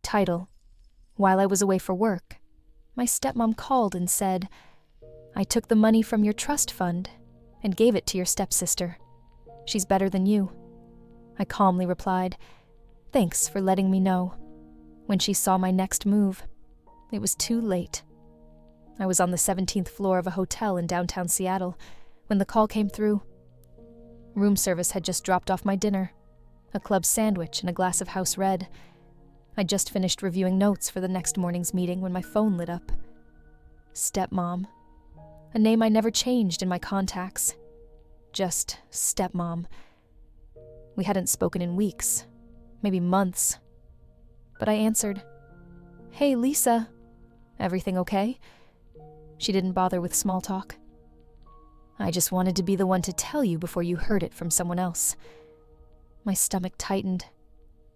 Title: While I was away for work, my stepmom called and said, "I took the money from your trust fund and gave it to your stepsister. She's better than you." I calmly replied, "Thanks for letting me know." When she saw my next move, it was too late. I was on the 17th floor of a hotel in downtown Seattle when the call came through. Room service had just dropped off my dinner, a club sandwich and a glass of house red. I'd just finished reviewing notes for the next morning's meeting when my phone lit up. Stepmom. A name I never changed in my contacts. Just Stepmom. We hadn't spoken in weeks, maybe months. But I answered, "Hey, Lisa. Everything okay?" She didn't bother with small talk. "I just wanted to be the one to tell you before you heard it from someone else." My stomach tightened.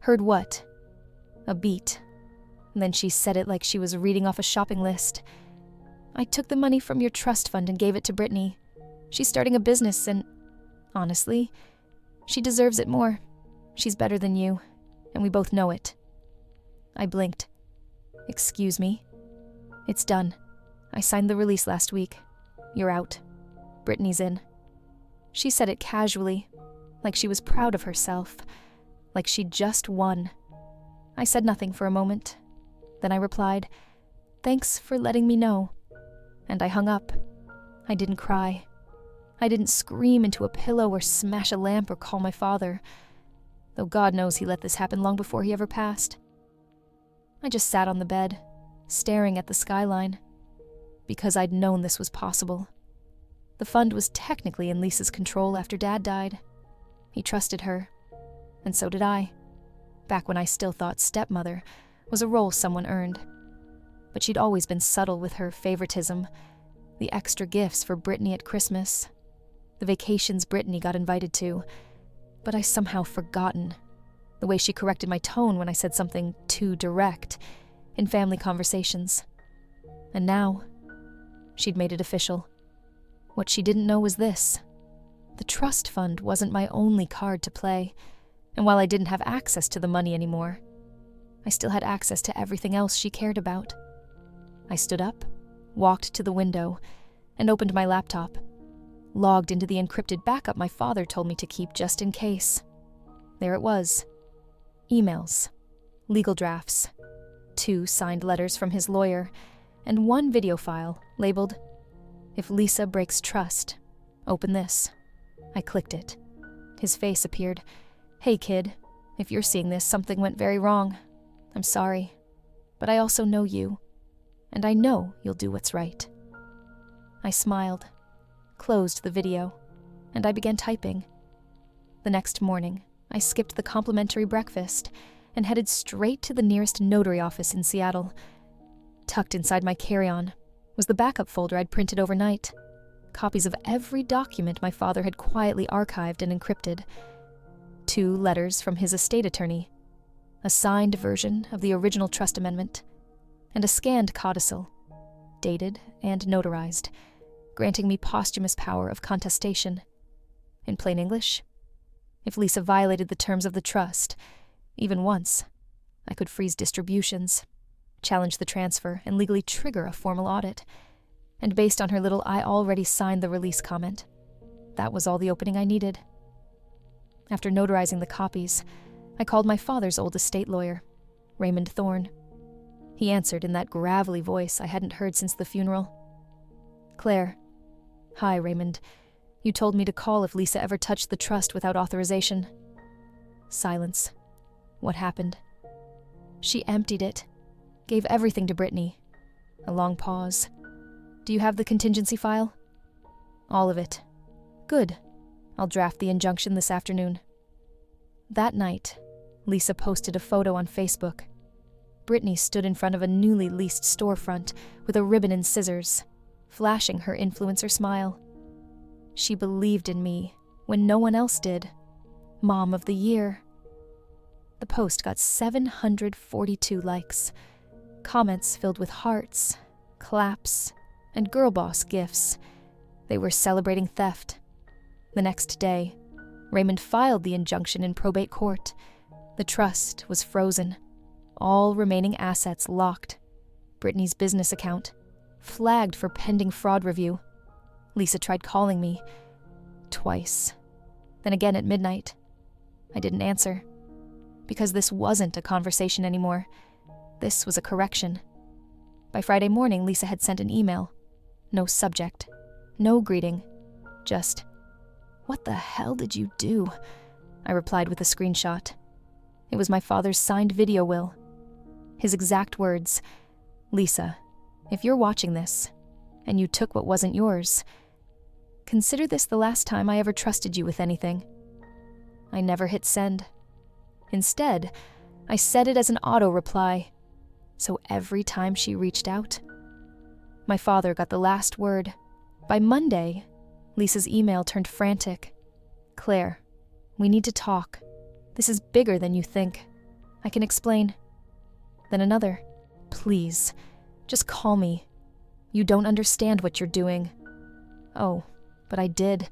Heard what? A beat. And then she said it like she was reading off a shopping list. "I took the money from your trust fund and gave it to Brittany. She's starting a business and, honestly, she deserves it more. She's better than you, and we both know it." I blinked. "Excuse me?" "It's done. I signed the release last week. You're out. Brittany's in." She said it casually, like she was proud of herself, like she'd just won. I said nothing for a moment. Then I replied, "Thanks for letting me know." And I hung up. I didn't cry. I didn't scream into a pillow or smash a lamp or call my father, though God knows he let this happen long before he ever passed. I just sat on the bed, staring at the skyline, because I'd known this was possible. The fund was technically in Lisa's control after Dad died. He trusted her, and so did I, back when I still thought stepmother was a role someone earned. But she'd always been subtle with her favoritism, the extra gifts for Brittany at Christmas, the vacations Brittany got invited to, but I somehow forgotten the way she corrected my tone when I said something too direct in family conversations. And now, she'd made it official. What she didn't know was this: the trust fund wasn't my only card to play, and while I didn't have access to the money anymore, I still had access to everything else she cared about. I stood up, walked to the window, and opened my laptop, logged into the encrypted backup my father told me to keep just in case. There it was. Emails, legal drafts, 2 signed letters from his lawyer, and 1 video file labeled, "If Lisa breaks trust, open this." I clicked it. His face appeared. "Hey kid, if you're seeing this, something went very wrong. I'm sorry, but I also know you, and I know you'll do what's right." I smiled, closed the video, and I began typing. The next morning, I skipped the complimentary breakfast and headed straight to the nearest notary office in Seattle. Tucked inside my carry-on was the backup folder I'd printed overnight, copies of every document my father had quietly archived and encrypted, 2 letters from his estate attorney, a signed version of the original trust amendment, and a scanned codicil, dated and notarized, granting me posthumous power of contestation. In plain English, if Lisa violated the terms of the trust, even once, I could freeze distributions, challenge the transfer, and legally trigger a formal audit. And based on her little "I already signed the release" comment, that was all the opening I needed. After notarizing the copies, I called my father's old estate lawyer, Raymond Thorne. He answered in that gravelly voice I hadn't heard since the funeral. "Claire." "Hi, Raymond. You told me to call if Lisa ever touched the trust without authorization." Silence. What happened? "She emptied it. Gave everything to Brittany." A long pause. "Do you have the contingency file?" "All of it." "Good. I'll draft the injunction this afternoon." That night, Lisa posted a photo on Facebook. Brittany stood in front of a newly leased storefront with a ribbon and scissors, flashing her influencer smile. She believed in me when no one else did. Mom of the Year. The post got 742 likes, comments filled with hearts, claps, and girl boss gifs. They were celebrating theft. The next day, Raymond filed the injunction in probate court. The trust was frozen. All remaining assets locked. Brittany's business account flagged for pending fraud review. Lisa tried calling me twice, then again at midnight. I didn't answer, because this wasn't a conversation anymore. This was a correction. By Friday morning, Lisa had sent an email. No subject, no greeting, just, "What the hell did you do?" I replied with a screenshot. It was my father's signed video will. His exact words, "Lisa, if you're watching this, and you took what wasn't yours, consider this the last time I ever trusted you with anything." I never hit send. Instead, I set it as an auto reply, so every time she reached out, my father got the last word. By Monday, Lisa's email turned frantic. "Claire, we need to talk. This is bigger than you think. I can explain." Then another, "Please, just call me. You don't understand what you're doing." Oh, but I did.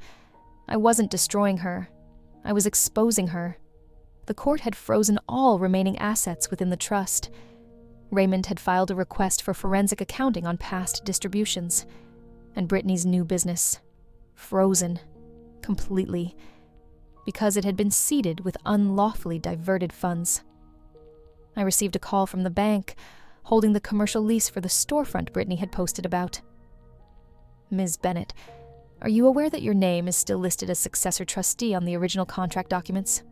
I wasn't destroying her. I was exposing her. The court had frozen all remaining assets within the trust. Raymond had filed a request for forensic accounting on past distributions. And Brittany's new business, frozen, completely, because it had been seeded with unlawfully diverted funds. I received a call from the bank, holding the commercial lease for the storefront Brittany had posted about. "Ms. Bennett, are you aware that your name is still listed as successor trustee on the original contract documents?"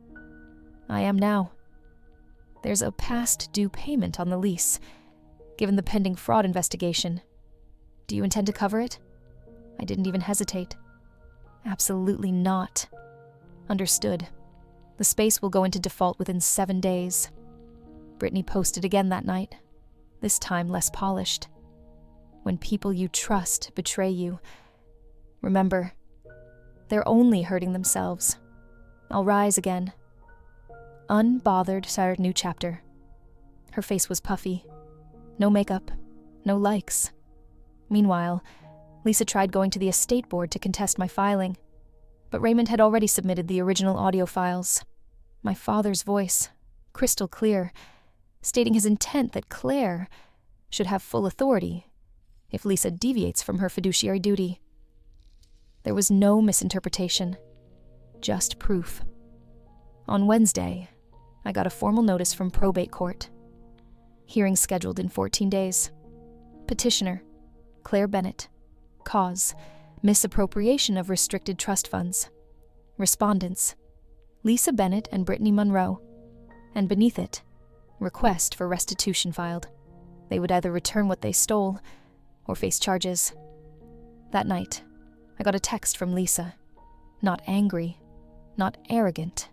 "I am now." "There's a past due payment on the lease, given the pending fraud investigation. Do you intend to cover it?" I didn't even hesitate. "Absolutely not." "Understood. The space will go into default within 7 days." Brittany posted again that night, this time less polished. "When people you trust betray you, remember, they're only hurting themselves. I'll rise again." Unbothered started a new chapter. Her face was puffy. No makeup, no likes. Meanwhile, Lisa tried going to the estate board to contest my filing, but Raymond had already submitted the original audio files. My father's voice, crystal clear, stating his intent that Claire should have full authority if Lisa deviates from her fiduciary duty. There was no misinterpretation, just proof. On Wednesday, I got a formal notice from probate court. Hearing scheduled in 14 days. Petitioner, Claire Bennett. Cause, misappropriation of restricted trust funds. Respondents, Lisa Bennett and Brittany Monroe. And beneath it, request for restitution filed. They would either return what they stole or face charges. That night, I got a text from Lisa. Not angry, not arrogant,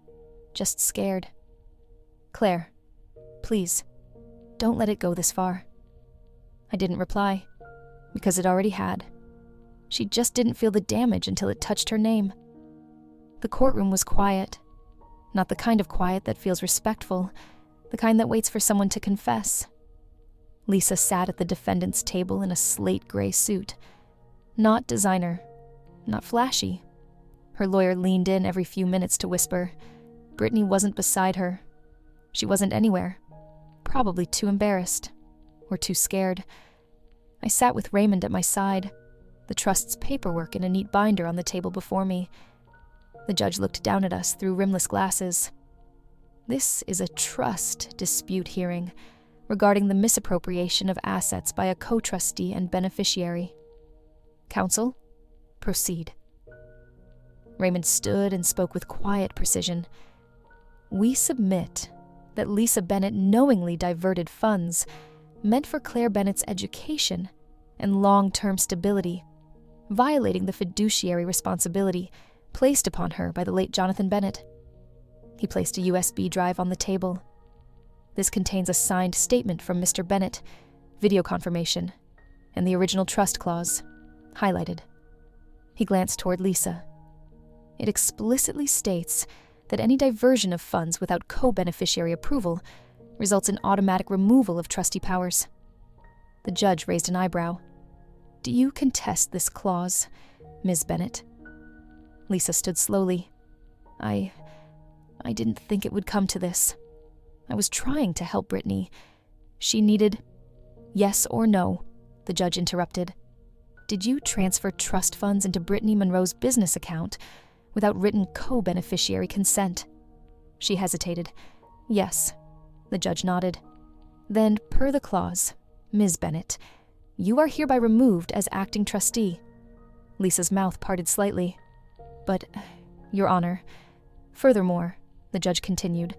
just scared. "Claire, please, don't let it go this far." I didn't reply, because it already had. She just didn't feel the damage until it touched her name. The courtroom was quiet. Not the kind of quiet that feels respectful, the kind that waits for someone to confess. Lisa sat at the defendant's table in a slate gray suit. Not designer, not flashy. Her lawyer leaned in every few minutes to whisper. Brittany wasn't beside her. She wasn't anywhere. Probably too embarrassed, or too scared. I sat with Raymond at my side, the trust's paperwork in a neat binder on the table before me. The judge looked down at us through rimless glasses. This is a trust dispute hearing regarding the misappropriation of assets by a co-trustee and beneficiary. Counsel, proceed. Raymond stood and spoke with quiet precision. "We submit that Lisa Bennett knowingly diverted funds meant for Claire Bennett's education and long-term stability, violating the fiduciary responsibility placed upon her by the late Jonathan Bennett." He placed a USB drive on the table. This contains a signed statement from Mr. Bennett, video confirmation, and the original trust clause, highlighted. He glanced toward Lisa. It explicitly states that any diversion of funds without co-beneficiary approval results in automatic removal of trustee powers. The judge raised an eyebrow. "Do you contest this clause, Ms. Bennett?" Lisa stood slowly. I didn't think it would come to this. I was trying to help Brittany, She needed... Yes or no, the judge interrupted. Did you transfer trust funds into Brittany Monroe's business account without written co-beneficiary consent? She hesitated. Yes, the judge nodded. Then, per the clause, Ms. Bennett, you are hereby removed as acting trustee. Lisa's mouth parted slightly. But, Your Honor, furthermore, the judge continued,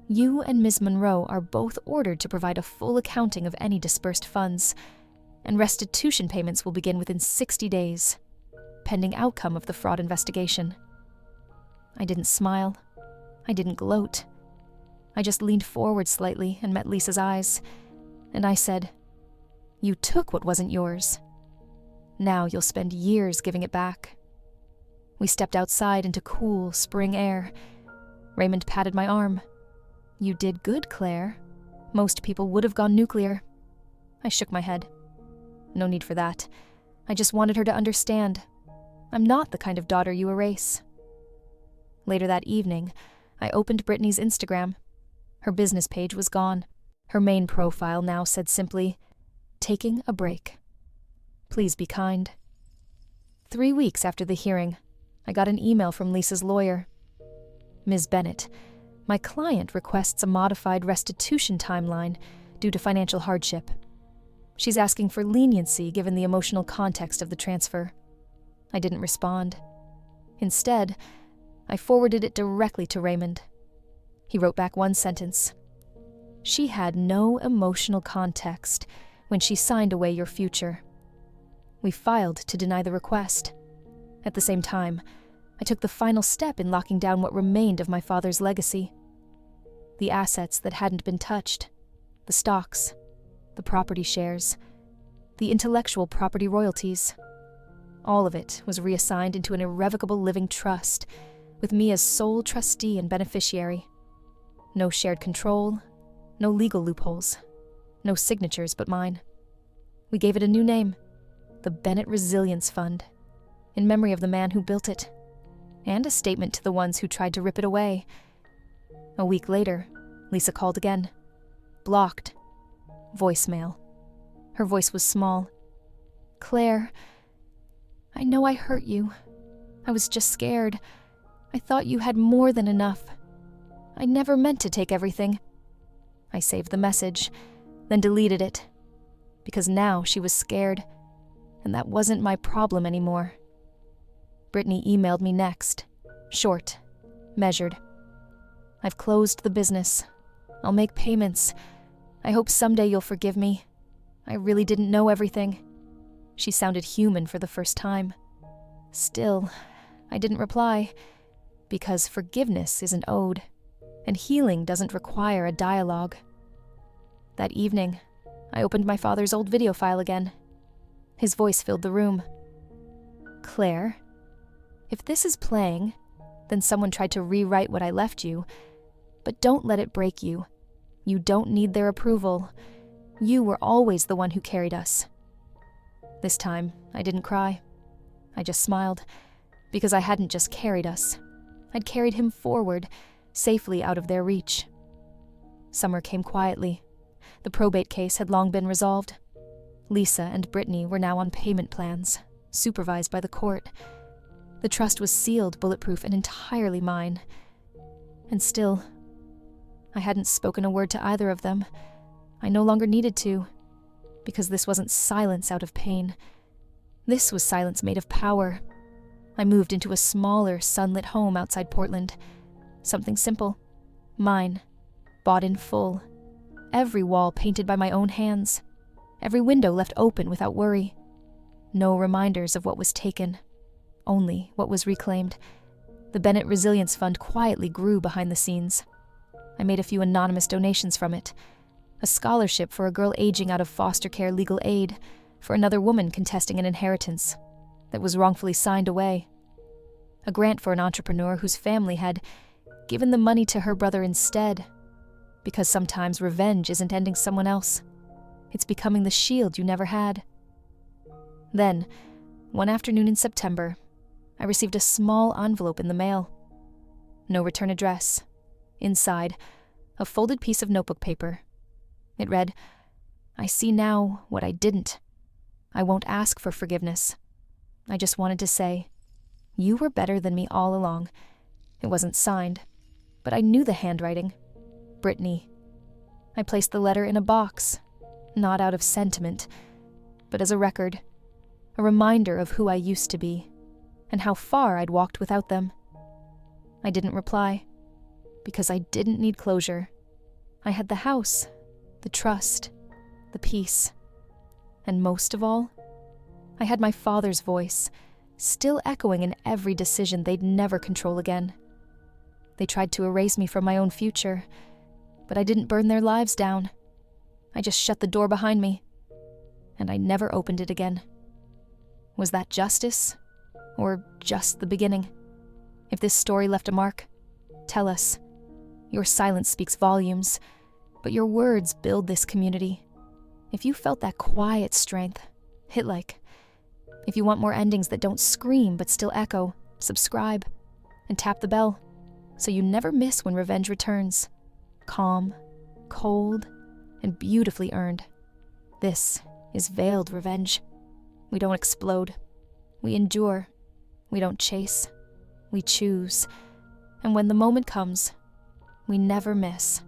you and Ms. Monroe are both ordered to provide a full accounting of any dispersed funds, and restitution payments will begin within 60 days, pending outcome of the fraud investigation. I didn't smile. I didn't gloat. I just leaned forward slightly and met Lisa's eyes, and I said, You took what wasn't yours. Now you'll spend years giving it back. We stepped outside into cool spring air. Raymond patted my arm. You did good, Claire. Most people would have gone nuclear. I shook my head. No need for that. I just wanted her to understand. I'm not the kind of daughter you erase. Later that evening, I opened Brittany's Instagram. Her business page was gone. Her main profile now said simply, Taking a break. Please be kind. 3 weeks after the hearing, I got an email from Lisa's lawyer. Ms. Bennett, my client requests a modified restitution timeline due to financial hardship. She's asking for leniency given the emotional context of the transfer. I didn't respond. Instead, I forwarded it directly to Raymond. He wrote back one sentence. She had no emotional context when she signed away your future. We filed to deny the request. At the same time, I took the final step in locking down what remained of my father's legacy. The assets that hadn't been touched, the stocks, the property shares, the intellectual property royalties. All of it was reassigned into an irrevocable living trust, with me as sole trustee and beneficiary. No shared control, no legal loopholes, no signatures but mine. We gave it a new name, the Bennett Resilience Fund, in memory of the man who built it, and a statement to the ones who tried to rip it away. A week later, Lisa called again. Blocked. Voicemail. Her voice was small. Claire, I know I hurt you. I was just scared. I thought you had more than enough. I never meant to take everything. I saved the message, then deleted it, because now she was scared, and that wasn't my problem anymore. Brittany emailed me next, short, measured. I've closed the business. I'll make payments. I hope someday you'll forgive me. I really didn't know everything. She sounded human for the first time. Still, I didn't reply, because forgiveness is an ode, and healing doesn't require a dialogue. That evening, I opened my father's old video file again. His voice filled the room. Claire, if this is playing, then someone tried to rewrite what I left you, but don't let it break you. You don't need their approval. You were always the one who carried us. This time, I didn't cry. I just smiled, because I hadn't just carried us. I'd carried him forward, safely out of their reach. Summer came quietly. The probate case had long been resolved. Lisa and Brittany were now on payment plans, supervised by the court. The trust was sealed, bulletproof, and entirely mine. And still, I hadn't spoken a word to either of them. I no longer needed to, because this wasn't silence out of pain. This was silence made of power. I moved into a smaller, sunlit home outside Portland. Something simple. Mine. Bought in full. Every wall painted by my own hands. Every window left open without worry. No reminders of what was taken. Only what was reclaimed. The Bennett Resilience Fund quietly grew behind the scenes. I made a few anonymous donations from it. A scholarship for a girl aging out of foster care legal aid, for another woman contesting an inheritance that was wrongfully signed away. A grant for an entrepreneur whose family had given the money to her brother instead, because sometimes revenge isn't ending someone else. It's becoming the shield you never had. Then, one afternoon in September, I received a small envelope in the mail. No return address. Inside, a folded piece of notebook paper. It read, "I see now what I didn't. I won't ask for forgiveness. I just wanted to say, you were better than me all along." It wasn't signed, but I knew the handwriting. Brittany. I placed the letter in a box, not out of sentiment, but as a record, a reminder of who I used to be, and how far I'd walked without them. I didn't reply, because I didn't need closure. I had the house, the trust, the peace, and most of all, I had my father's voice, still echoing in every decision they'd never control again. They tried to erase me from my own future, but I didn't burn their lives down. I just shut the door behind me, and I never opened it again. Was that justice, or just the beginning? If this story left a mark, tell us. Your silence speaks volumes, but your words build this community. If you felt that quiet strength, hit like. If you want more endings that don't scream but still echo, subscribe and tap the bell so you never miss when revenge returns. Calm, cold, and beautifully earned. This is veiled revenge. We don't explode. We endure. We don't chase. We choose. And when the moment comes, we never miss.